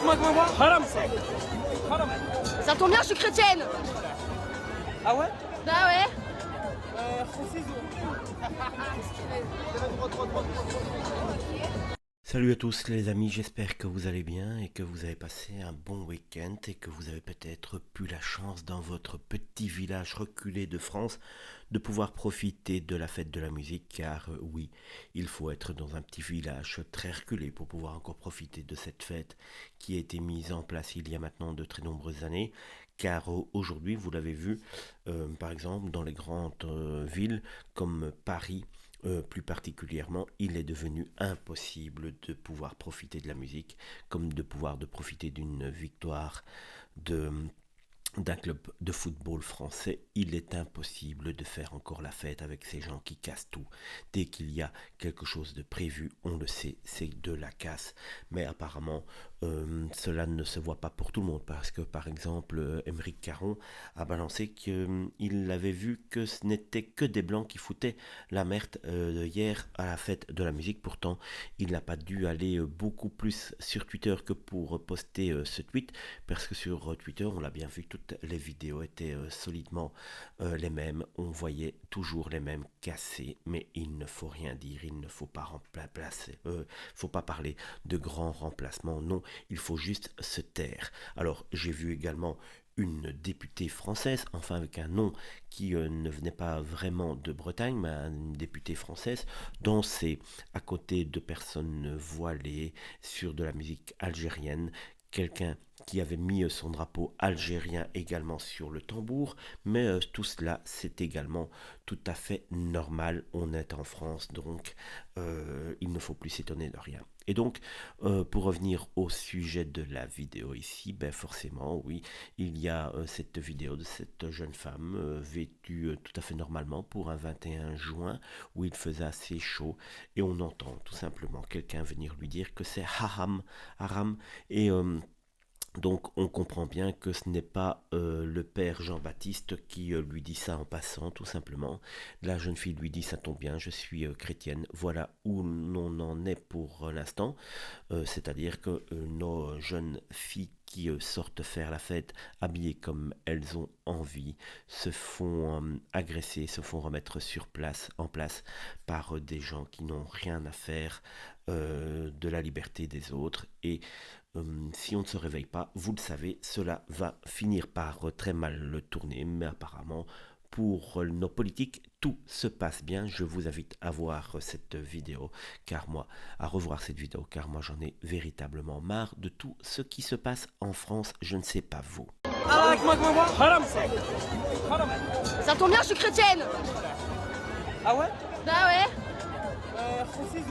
moi. Haram, ça. Haram. Ça tombe bien, je suis chrétienne. Ah ouais? Bah ouais. Salut à tous les amis, j'espère que vous allez bien et que vous avez passé un bon week-end et que vous avez peut-être eu la chance dans votre petit village reculé de France de pouvoir profiter de la fête de la musique, car oui, il faut être dans un petit village très reculé pour pouvoir encore profiter de cette fête qui a été mise en place il y a maintenant de très nombreuses années, car aujourd'hui, vous l'avez vu, par exemple dans les grandes villes comme Paris, plus particulièrement, il est devenu impossible de pouvoir profiter de la musique, comme de pouvoir profiter d'une victoire de d'un club de football français. Il est impossible de faire encore la fête avec ces gens qui cassent tout. Dès qu'il y a quelque chose de prévu, on le sait, c'est de la casse. Mais apparemment, cela ne se voit pas pour tout le monde, parce que par exemple, Aymeric Caron a balancé qu'il avait vu que ce n'était que des blancs qui foutaient la merde hier à la fête de la musique. Pourtant, il n'a pas dû aller beaucoup plus sur Twitter que pour poster ce tweet, parce que sur Twitter, on l'a bien vu, toutes les vidéos étaient solidement les mêmes. On voyait toujours les mêmes cassés, mais il ne faut rien dire, il ne faut pas faut pas parler de grands remplacements, non, il faut juste se taire. Alors, j'ai vu également une députée française, enfin avec un nom qui ne venait pas vraiment de Bretagne, mais une députée française, danser à côté de personnes voilées sur de la musique algérienne, quelqu'un qui avait mis son drapeau algérien également sur le tambour, mais tout cela c'est également tout à fait normal, on est en France, donc il ne faut plus s'étonner de rien. Et donc, pour revenir au sujet de la vidéo ici, ben forcément, oui, il y a cette vidéo de cette jeune femme vêtue tout à fait normalement pour un 21 juin, où il faisait assez chaud, et on entend tout simplement quelqu'un venir lui dire que c'est haram, et donc on comprend bien que ce n'est pas le père Jean-Baptiste qui lui dit ça en passant, tout simplement. La jeune fille lui dit: ça tombe bien, je suis chrétienne. Voilà où l'on en est pour l'instant. C'est-à-dire que nos jeunes filles qui sortent faire la fête habillées comme elles ont envie se font agresser, se font remettre en place par des gens qui n'ont rien à faire de la liberté des autres. Et si on ne se réveille pas, vous le savez, cela va finir par très mal le tourner, mais apparemment pour nos politiques, tout se passe bien. Je vous invite à voir cette vidéo, à revoir cette vidéo, car moi j'en ai véritablement marre de tout ce qui se passe en France. Je ne sais pas vous. Ah, moi. Haram, ça. Haram. Ça tombe bien, je suis chrétienne. Ah ouais? Bah ouais. Précise.